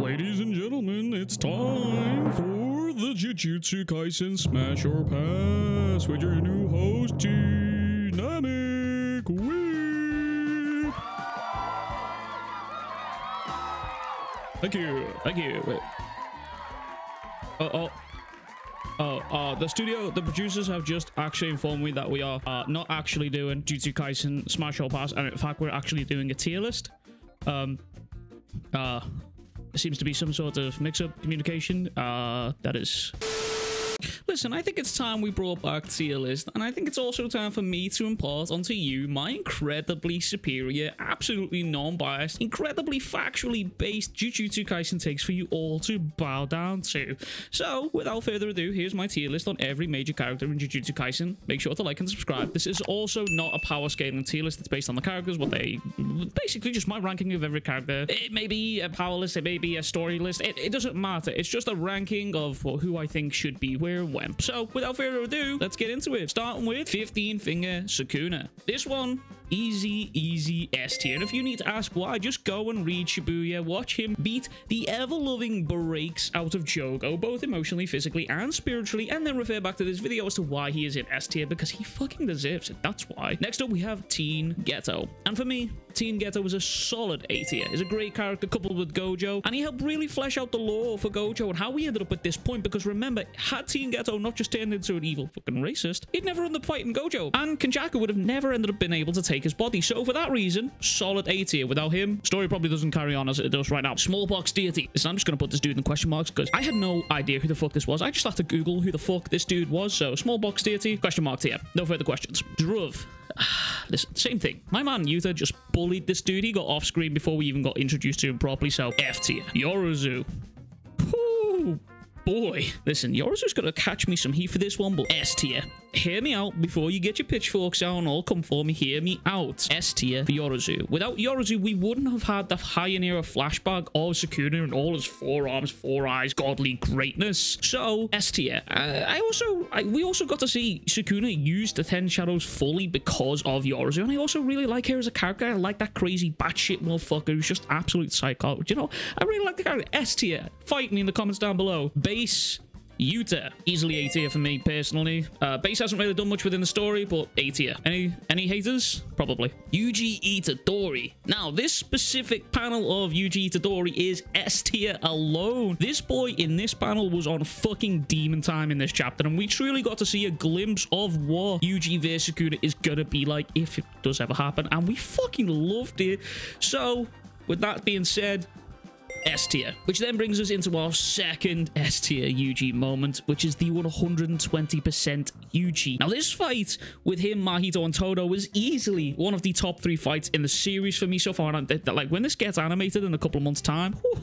Ladies and gentlemen, it's time for the Jujutsu Kaisen Smash or Pass with your new host, Dynamic Week. Thank you. Wait. The producers have just actually informed me that we are not actually doing Jujutsu Kaisen Smash or Pass, and in fact, we're actually doing a tier list. There seems to be some sort of mix-up communication. That is... Listen, I think it's time we brought back tier list, and I think it's also time for me to impart onto you my incredibly superior, absolutely non-biased, incredibly factually based Jujutsu Kaisen takes for you all to bow down to. So, without further ado, here's my tier list on every major character in Jujutsu Kaisen. Make sure to like and subscribe. This is also not a power scaling tier list. It's based on the characters, what they... Basically, just my ranking of every character. It may be a power list, it may be a story list. It doesn't matter. It's just a ranking of who I think should be where, when. So, without further ado, let's get into it. Starting with 15-finger Sukuna. This one, easy S tier. And if you need to ask why, just go and read Shibuya. Watch him beat the ever-loving breaks out of Jogo, both emotionally, physically, and spiritually, and then refer back to this video as to why he is in S tier, because he fucking deserves it. That's why. Next up, we have Teen Geto. And for me, Teen Geto was a solid A tier. He's a great character coupled with Gojo, and he helped really flesh out the lore for Gojo and how we ended up at this point, because remember, had Teen Geto not just turned into an evil fucking racist, he'd never end up fighting Gojo, and Kenjaku would have never ended up being able to take his body. So for that reason, solid A tier. Without him, story probably doesn't carry on as it does right now. Smallbox deity. Listen, I'm just gonna put this dude in question marks because I had no idea who the fuck this was. I just had to Google who the fuck this dude was. So smallbox deity, question mark tier. No further questions. Druv. Listen, same thing. My man Yuta just bullied this dude. He got off screen before we even got introduced to him properly. So F tier. Yoruzu. Whoo. Boy, listen, Yoruzu's gonna catch me some heat for this one, but S tier. Hear me out before you get your pitchforks out and all come for me. Hear me out. S tier for Yoruzu. Without Yoruzu, we wouldn't have had the pioneer flashback of Sukuna and all his four arms, four eyes, godly greatness. So, S tier. We also got to see Sukuna use the 10 shadows fully because of Yoruzu, and I also really like her as a character. I like that crazy batshit motherfucker who's just absolute psycho. You know, I really like the character. S tier. Fight me in the comments down below. Base Yuta, easily A tier for me personally. Base hasn't really done much within the story, but A tier. Any haters? Probably. Yuji Itadori. Now, this specific panel of Yuji Itadori is S tier alone. This boy in this panel was on fucking demon time in this chapter, and we truly got to see a glimpse of what Yuji vs Sukuna is gonna be like if it does ever happen, and we fucking loved it. So, with that being said, S tier, which then brings us into our second S tier Yuji moment, which is the 120% Yuji. Now, this fight with him, Mahito, and Todo was easily one of the top 3 fights in the series for me so far. And like, when this gets animated in a couple of months' time, whew,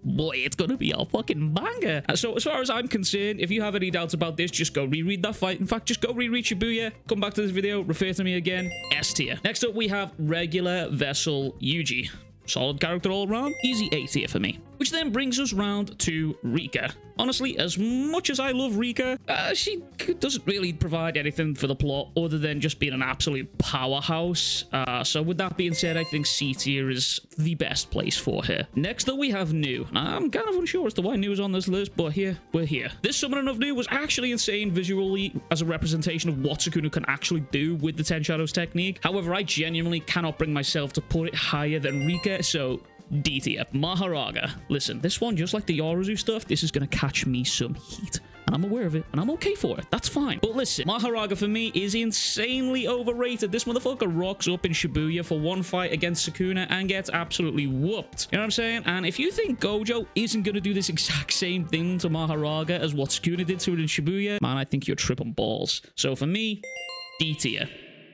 boy, it's gonna be a fucking banger. So as far as I'm concerned, if you have any doubts about this, just go reread that fight. In fact, just go reread Shibuya, come back to this video, refer to me again. S tier. Next up, we have regular vessel Yuji. Solid character all around. Easy A tier for me. Which then brings us round to Rika. Honestly, as much as I love Rika, she doesn't really provide anything for the plot other than just being an absolute powerhouse. So with that being said, I think C tier is the best place for her. Next up, we have Nu. Now, I'm kind of unsure as to why Nu is on this list, but we're here. This summoning of Nu was actually insane visually as a representation of what Sukuna can actually do with the 10 Shadows technique. However, I genuinely cannot bring myself to put it higher than Rika, so D tier. Maharaga. Listen, this one, just like the Yoruzu stuff, this is gonna catch me some heat. And I'm aware of it, and I'm okay for it. That's fine. But listen, Maharaga for me is insanely overrated. This motherfucker rocks up in Shibuya for one fight against Sukuna and gets absolutely whooped. You know what I'm saying? And if you think Gojo isn't gonna do this exact same thing to Maharaga as what Sukuna did to it in Shibuya, man, I think you're tripping balls. So for me, D tier.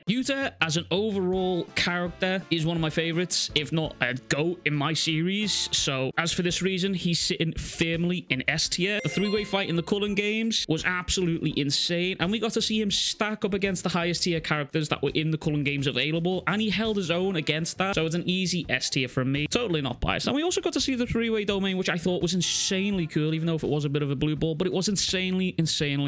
Yuta, as an overall character, is one of my favorites, if not a GOAT in my series. So, as for this reason, he's sitting firmly in S tier. The 3-way fight in the Cullen games was absolutely insane, and we got to see him stack up against the highest tier characters that were in the Cullen games available, and he held his own against that. So, it's an easy S tier from me. Totally not biased. And we also got to see the 3-way domain, which I thought was insanely cool, even though if it was a bit of a blue ball, but it was insanely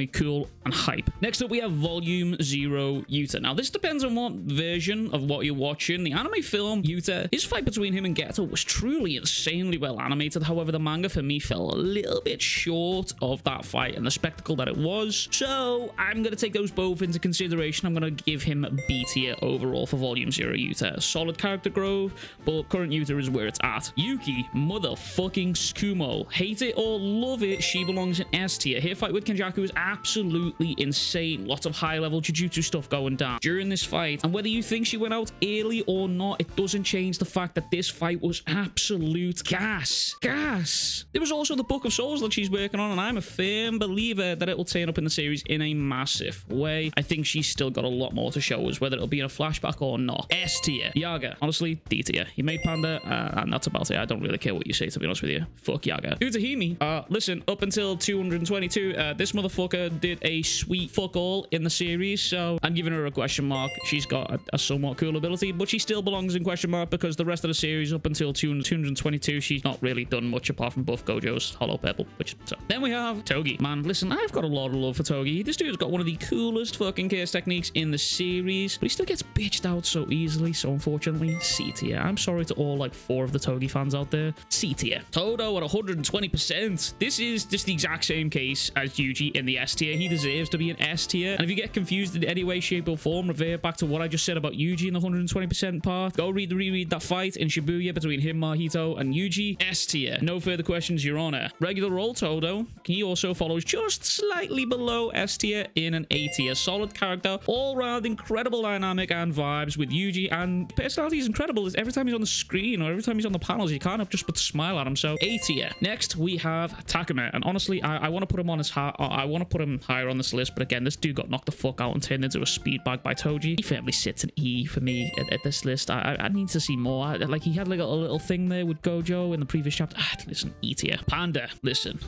cool and hype. Next up, we have Volume 0 Yuta. Now, this depends depends on what version of what you're watching. The anime film, Yuta, his fight between him and Geto was truly insanely well animated. However, the manga for me fell a little bit short of that fight and the spectacle that it was. So I'm going to take those both into consideration. I'm going to give him B tier overall for Volume 0 Yuta. Solid character growth, but current Yuta is where it's at. Yuki, motherfucking Tsukumo. Hate it or love it, she belongs in S tier. Her fight with Kenjaku is absolutely insane. Lots of high-level Jujutsu stuff going down during this fight. And whether you think she went out early or not, it doesn't change the fact that this fight was absolute gas. Gas. There was also the Book of Souls that she's working on, and I'm a firm believer that it will turn up in the series in a massive way. I think she's still got a lot more to show us, whether it'll be in a flashback or not. S tier. Yaga. Honestly, D tier. He made Panda, and that's about it. I don't really care what you say, to be honest with you. Fuck Yaga. Utahimi. Listen, up until 222, this motherfucker did a sweet fuck all in the series, so I'm giving her a question mark. She's got a somewhat cool ability, but she still belongs in question mark because the rest of the series up until 222, she's not really done much apart from buff Gojo's Hollow Pebble, which so. Then we have Togi. Man, listen, I've got a lot of love for Togi. This dude's got one of the coolest fucking chaos techniques in the series, but he still gets bitched out so easily, so unfortunately, C tier. I'm sorry to all like 4 of the Togi fans out there. C tier. Todo at 120%. This is just the exact same case as Yuji in the S tier. He deserves to be an S tier, and if you get confused in any way, shape, or form, revert back to what I just said about Yuji in the 120% part. Go reread that fight in Shibuya between him, Mahito, and Yuji. S tier. No further questions, Your Honor. Regular role Todo. He also follows just slightly below S tier in an A tier. Solid character, all round incredible dynamic and vibes with Yuji, and personality is incredible. Every time he's on the screen or every time he's on the panels, you can't help just but smile at him. So A tier. Next we have Takuma, and honestly, I want to put him on his I want to put him higher on this list, but again, this dude got knocked the fuck out and turned into a speed bag by Toji. He firmly sits an E for me at this list. I need to see more. Like, he had like a little thing there with Gojo in the previous chapter. Listen, E tier. Panda, listen.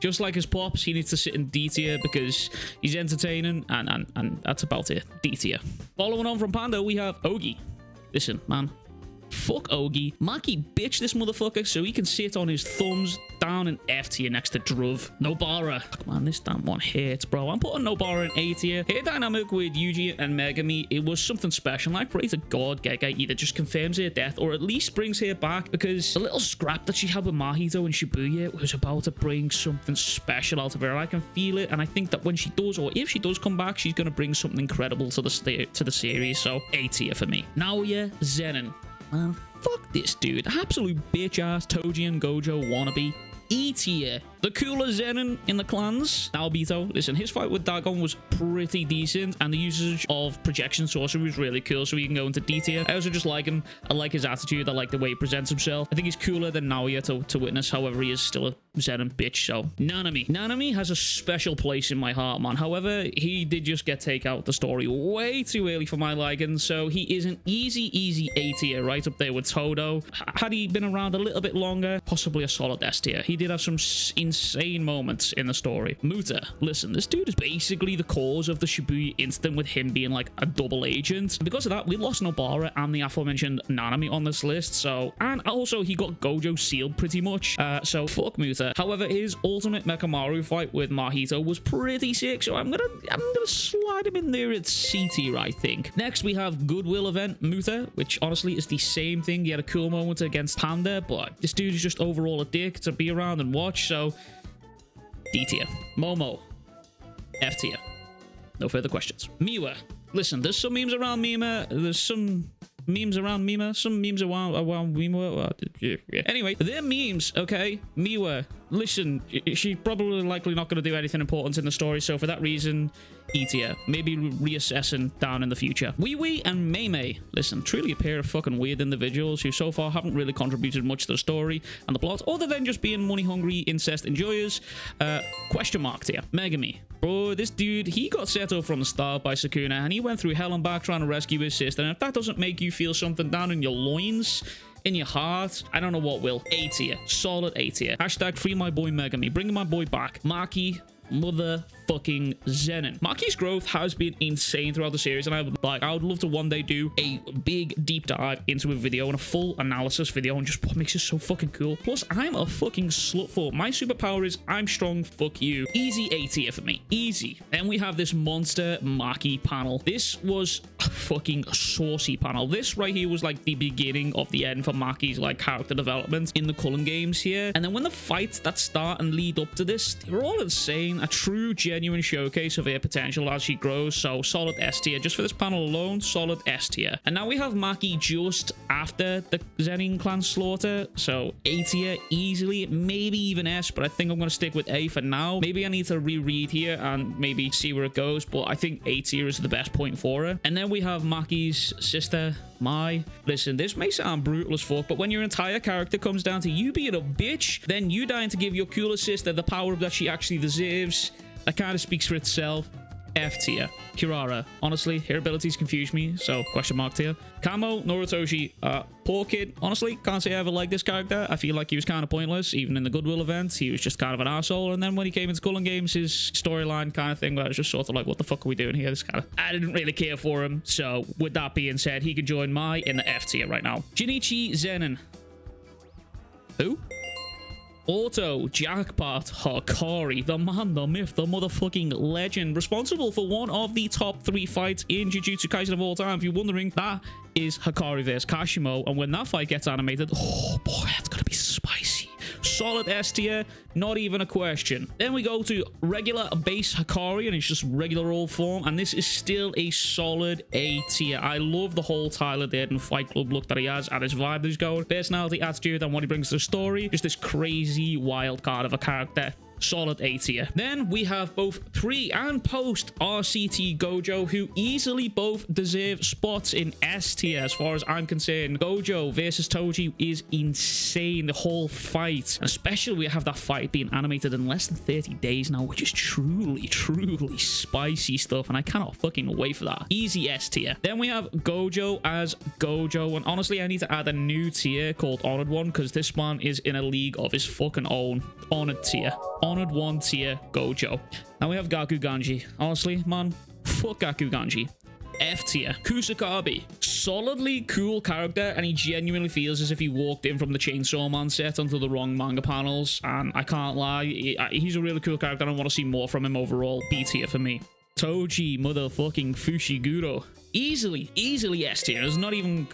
Just like his pops, he needs to sit in D tier because he's entertaining, and that's about it. D tier. Following on from Panda, we have Ogi. Listen, man. Fuck Ogi. Maki bitch this motherfucker so he can sit on his thumbs down in F tier next to Druv. Nobara. Fuck, man, this damn one hurts, bro. I'm putting Nobara in A tier. Her dynamic with Yuji and Megumi, it was something special. I pray to God Gege either just confirms her death or at least brings her back, because the little scrap that she had with Mahito and Shibuya was about to bring something special out of her. I can feel it, and I think that when she does, or if she does come back, she's going to bring something incredible to the series. So A tier for me. Naoya Zenin. Man, fuck this dude. Absolute bitch-ass Toji and Gojo wannabe. E tier. The cooler Zenin in the clans. Naobito. Listen, his fight with Dagon was pretty decent, and the usage of projection sorcery was really cool, so he can go into D tier. I also just like him. I like his attitude. I like the way he presents himself. I think he's cooler than Naoya to witness. However, he is still a Zenin bitch, so. Nanami. Nanami has a special place in my heart, man. However, he did just get take out the story way too early for my liking, so he is an easy A tier, right up there with Todo. Had he been around a little bit longer, possibly a solid S tier. He did have some insane moments in the story. Muta. Listen, this dude is basically the cause of the Shibuya incident with him being like a double agent. And because of that, we lost Nobara and the aforementioned Nanami on this list, so. And also, he got Gojo sealed pretty much, so fuck Muta. However, his ultimate Mekamaru fight with Mahito was pretty sick, so I'm gonna slide him in there at C tier, I think. Next, we have Goodwill Event Muta, which honestly is the same thing. He had a cool moment against Panda, but this dude is just overall a dick to be around and watch, so D tier. Momo. F tier. No further questions. Miwa. Listen, there's some memes around Mima. There's some memes around Mima. Some memes around Miwa. Anyway, they're memes, okay? Miwa. Listen, she's probably likely not going to do anything important in the story, so for that reason, E tier. Maybe reassessing down in the future. Wee Wee and Mei Mei. Listen, truly a pair of fucking weird individuals who so far haven't really contributed much to the story and the plot, other than just being money-hungry incest enjoyers. Question mark tier. Megumi. Bro, this dude, he got set up from the start by Sukuna, and he went through hell and back trying to rescue his sister, and if that doesn't make you feel something down in your loins, in your heart, I don't know what will. A tier. Solid A tier. Hashtag free my boy Megumi. Bringing my boy back. Maki motherfucking Zenin. Maki's growth has been insane throughout the series, and I would love to one day do a big deep dive into a video and a full analysis video and just what makes it so fucking cool. Plus, I'm a fucking slut for. My superpower is I'm strong, fuck you. Easy A tier for me. Easy. And we have this monster Maki panel. This was fucking saucy panel. This right here was like the beginning of the end for Maki's like character development in the Cullen games here. And then when the fights that start and lead up to this, they're all insane. A true, genuine showcase of her potential as she grows. So solid S tier. Just for this panel alone, solid S tier. And now we have Maki just after the Zenin clan slaughter. So A tier easily, maybe even S, but I think I'm going to stick with A for now. Maybe I need to reread here and maybe see where it goes, but I think A tier is the best point for her. And then we have Maki's sister, Mai. Listen, this may sound brutal as fuck, but when your entire character comes down to you being a bitch, then you dying to give your cooler sister the power that she actually deserves, that kind of speaks for itself. F tier. Kirara. Honestly, her abilities confuse me, so question mark tier. Kamo, Noritoshi. Poor kid. Honestly, can't say I ever liked this character. I feel like he was kind of pointless, even in the Goodwill event. He was just kind of an asshole. And then when he came into Cullen games, his storyline kind of thing, where I was just sort of like, what the fuck are we doing here? This kind of... I didn't really care for him. So, with that being said, he could join Mai in the F tier right now. Junichi Zenin. Who? Auto, Jackpot, Hikari, the man, the myth, the motherfucking legend, responsible for one of the top 3 fights in Jujutsu Kaisen of all time. If you're wondering, that is Hikari vs Kashimo, and when that fight gets animated, oh boy, that's gonna be spicy. Solid S tier, not even a question. Then we go to regular base Hikari, and it's just regular old form, and this is still a solid A tier. I love the whole Tyler Durden Fight Club look that he has, and his vibe that he's going. Personality, attitude, and what he brings to the story. Just this crazy wild card of a character. Solid A tier. Then we have both pre and post RCT Gojo, who easily both deserve spots in S tier as far as I'm concerned. Gojo versus Toji is insane, the whole fight, especially we have that fight being animated in less than 30 days now, which is truly spicy stuff, and I cannot fucking wait for that. Easy S tier. Then we have Gojo as Gojo, and honestly I need to add a new tier called Honored One, because this one is in a league of his fucking own. Honored tier. Honored 1 tier Gojo. Now we have Gaku Ganji. Honestly, man, fuck Gaku Ganji. F tier. Kusakabe. Solidly cool character, and he genuinely feels as if he walked in from the Chainsaw Man set onto the wrong manga panels, and I can't lie, he's a really cool character. I want to see more from him overall. B tier for me. Toji motherfucking Fushiguro. Easily S tier. It's not even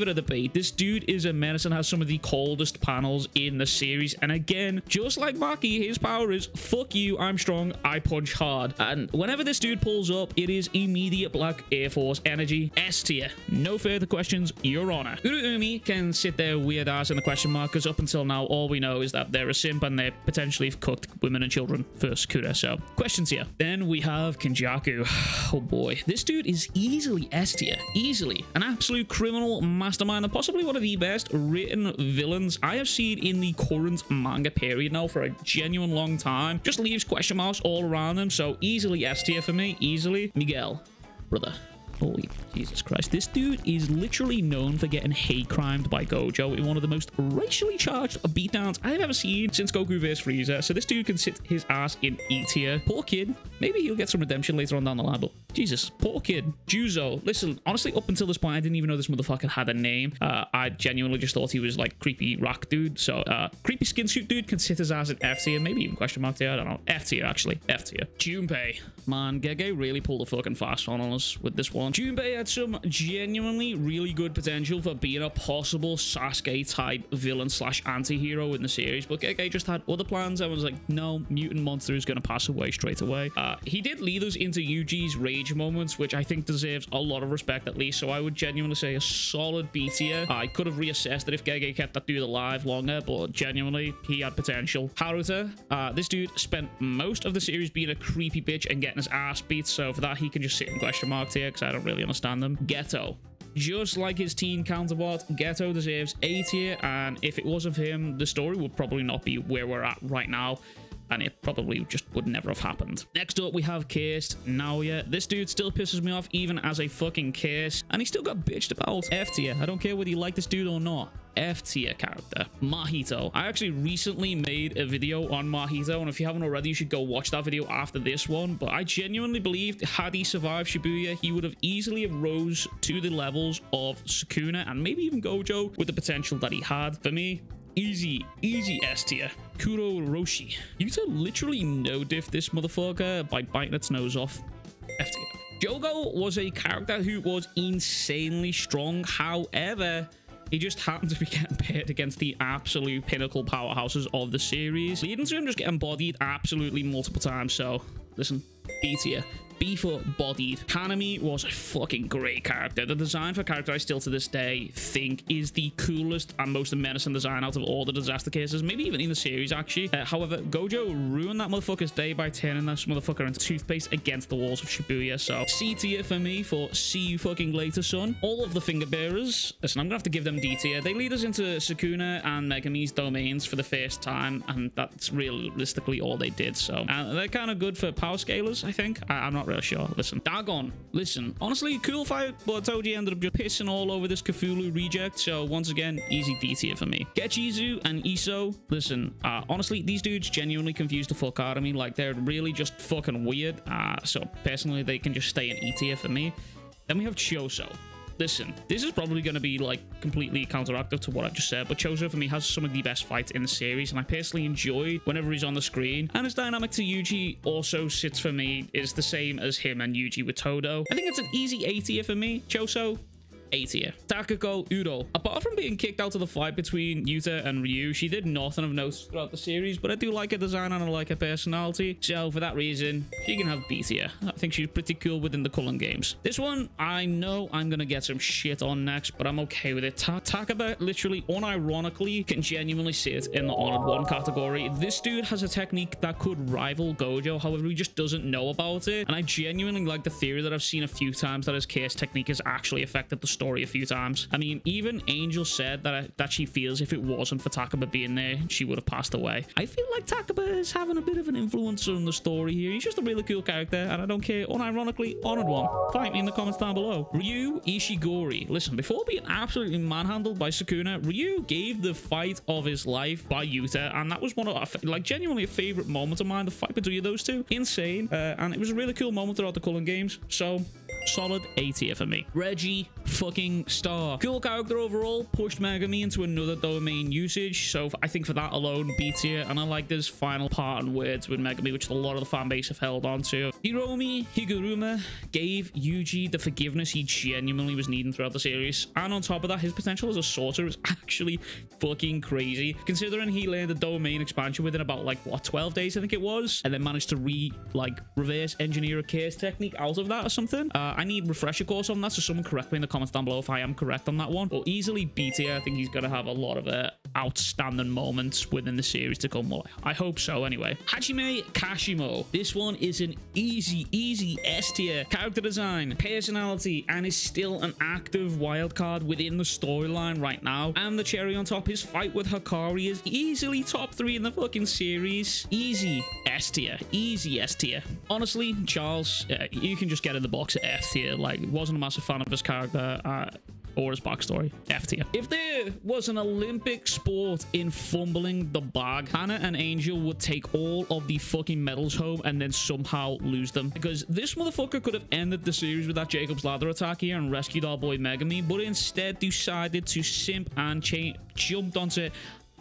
a debate. This dude is a menace and has some of the coldest panels in the series. And again, just like Maki, his power is fuck you, I'm strong, I punch hard. And whenever this dude pulls up, it is immediate Black Air Force energy. S tier. No further questions, Your Honor. Uruumi can sit there weird ass in the question mark, because up until now, all we know is that they're a simp and they potentially have cooked women and children for Sakura. So, questions here. Then we have Kenjaku. Oh boy. This dude is easily S tier. Easily. An absolute criminal mastermind and possibly one of the best written villains I have seen in the current manga period now for a genuine long time. Just leaves question marks all around him. So easily S tier for me. Easily. Miguel. Brother. Holy Jesus Christ. This dude is literally known for getting hate crimed by Gojo in one of the most racially charged beatdowns I've ever seen since Goku vs Frieza. So this dude can sit his ass in E tier. Poor kid. Maybe he'll get some redemption later on down the line, but Jesus, poor kid. Juzo. Listen, honestly, up until this point, I didn't even know this motherfucker had a name. I genuinely just thought he was like creepy rock dude. So creepy skin suit dude can sit his ass in F tier, maybe even question mark tier. I don't know. F tier, actually. F tier. Junpei. Man, Gege really pulled a fucking fast one on us with this one. Junpei had some genuinely really good potential for being a possible Sasuke-type villain slash anti-hero in the series, but Gege just had other plans. I was like, no, mutant monster is going to pass away straight away. He did lead us into Yuji's rage moments, which I think deserves a lot of respect at least, so I would genuinely say a solid B tier. I could have reassessed it if Gege kept that dude alive longer, but genuinely, he had potential. Haruta, this dude spent most of the series being a creepy bitch and getting his ass beat, so for that, he can just sit in question mark tier, because I don't really understand them. Geto. Just like his teen counterpart, Geto deserves A tier, and if it wasn't for him, the story would probably not be where we're at right now, and it probably just would never have happened. Next up, we have Cursed Naoya. This dude still pisses me off even as a fucking curse, and he still got bitched about. F tier. I don't care whether you like this dude or not. F tier character. Mahito. I actually recently made a video on Mahito, and if you haven't already, you should go watch that video after this one. But I genuinely believed had he survived Shibuya, he would have easily rose to the levels of Sukuna and maybe even Gojo with the potential that he had. For me, easy S tier. Kuro Roshi. Yuta literally no-diff this motherfucker by biting its nose off. F tier. Jogo was a character who was insanely strong. However, he just happened to be getting paired against the absolute pinnacle powerhouses of the series, leading to him just getting bodied absolutely multiple times. So, listen, B tier. B for bodied. Hanami was a fucking great character. The design for character I still to this day think is the coolest and most menacing design out of all the disaster cases, maybe even in the series actually. However, Gojo ruined that motherfucker's day by turning this motherfucker into toothpaste against the walls of Shibuya. So C tier for me for see you fucking later, son. All of the finger bearers, listen, I'm gonna have to give them D tier. They lead us into Sukuna and Megumi's domains for the first time, and that's realistically all they did. So they're kind of good for power scalers, I think. I'm not really sure. Listen, Dagon, listen, honestly, cool fight, but Toji ended up just pissing all over this Cthulhu reject. So once again, easy D tier for me. Gechizu and Iso, listen, honestly, these dudes genuinely confused the fuck out of me. Like, they're really just fucking weird. So personally, they can just stay in E tier for me. Then we have Choso. Listen, this is probably going to be like completely counteractive to what I've just said, but Choso for me has some of the best fights in the series, and I personally enjoy whenever he's on the screen. And his dynamic to Yuji also sits for me, is the same as him and Yuji with Todo. I think it's an easy A tier for me. Choso, A tier. Takako Udo. Apart from being kicked out of the fight between Yuta and Ryu, she did nothing of note throughout the series, but I do like her design and I like her personality. So for that reason, she can have B tier. I think she's pretty cool within the Cullen games. This one, I know I'm gonna get some shit on next, but I'm okay with it. Takaba literally, unironically, can genuinely sit in the Honored One category. This dude has a technique that could rival Gojo, however, he just doesn't know about it. And I genuinely like the theory that I've seen a few times that his chaos technique has actually affected the story a few times. I mean, even Angel said that she feels if it wasn't for Takaba being there, she would have passed away. I feel like Takaba is having a bit of an influence on the story here. He's just a really cool character, and I don't care. Unironically, Honored One. Fight me in the comments down below. Ryu Ishigori. Listen, before being absolutely manhandled by Sukuna, Ryu gave the fight of his life by Yuta, and that was one of, like, genuinely a favorite moment of mine, the fight between those two. Insane. And it was a really cool moment throughout the Cullen games. So, solid A tier for me. Reggie fucking Star. Cool character overall, pushed Megumi into another domain usage, so I think for that alone, B tier. And I like this final part and words with Megumi, which a lot of the fan base have held on to. Hiromi Higuruma gave Yuji the forgiveness he genuinely was needing throughout the series, and on top of that, his potential as a sorcerer is actually fucking crazy, considering he learned the domain expansion within about, like, what, 12 days I think it was, and then managed to reverse engineer a chaos technique out of that or something. I need refresher course on that, so someone correct me in the comments down below if I am correct on that one. But easily B tier. I think he's going to have a lot of outstanding moments within the series to come. Well, I hope so anyway. Hajime Kashimo. This one is an easy S tier. Character design, personality, and is still an active wildcard within the storyline right now. And the cherry on top, his fight with Hikari is easily top 3 in the fucking series. Easy S tier. Easy S tier. Honestly, Charles, you can just get in the box at F tier. Like, wasn't a massive fan of his character or his backstory. F tier. If there was an Olympic sport in fumbling the bag, Hannah and Angel would take all of the fucking medals home and then somehow lose them, because this motherfucker could have ended the series with that Jacob's Ladder attack here and rescued our boy Megumi, but instead decided to simp and jumped onto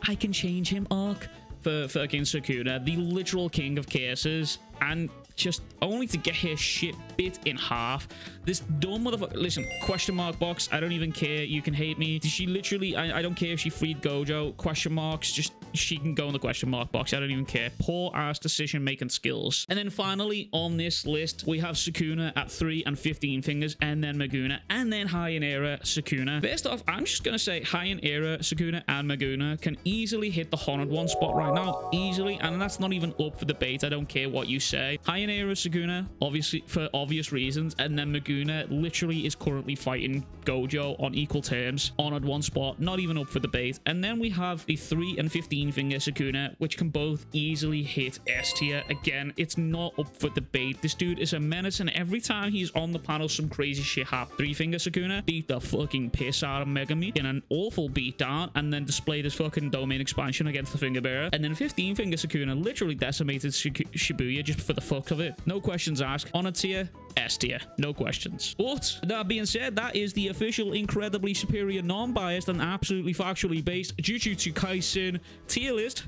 I can change him arc for fucking Sukuna, the literal king of chaoses, and just only to get his shit bit in half. This dumb motherfucker. Listen, question mark box, I don't even care. You can hate me. She literally, I don't care if she freed Gojo. Question marks, just she can go in the question mark box. I don't even care. Poor ass decision making skills. And then finally on this list, we have Sukuna at 3 and 15 fingers, and then Meguna, and then High in Era Sukuna. First off, I'm just gonna say High in Era Sukuna and Meguna can easily hit the Honored One spot right now. Easily. And that's not even up for debate. I don't care what you say. High in Era Sukuna, obviously for obvious reasons, and then Meguna literally is currently fighting Gojo on equal terms. Honored One spot, not even up for debate. And then we have the 3 and 15 finger Sukuna, which can both easily hit S tier. Again, it's not up for debate. This dude is a menace, and every time he's on the panel, some crazy shit happens. 3 finger Sukuna beat the fucking piss out of Megumi in an awful beatdown, and then displayed his fucking domain expansion against the finger bearer. And then 15 finger Sukuna literally decimated Shibuya just for the fuck of it. No questions asked. On a tier, S tier. No questions. But that being said, that is the official, incredibly superior, non-biased, and absolutely factually based Jujutsu Kaisen tier list.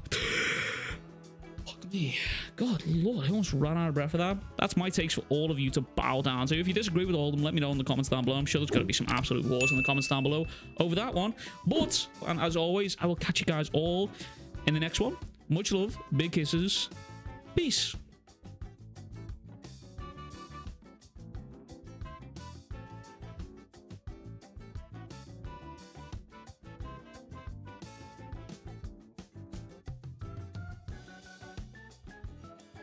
God lord, I almost ran out of breath for that. That's my takes for all of you to bow down to. If you disagree with all of them, let me know in the comments down below. I'm sure there's going to be some absolute wars in the comments down below over that one. But, and as always, I will catch you guys all in the next one. Much love, big kisses, peace.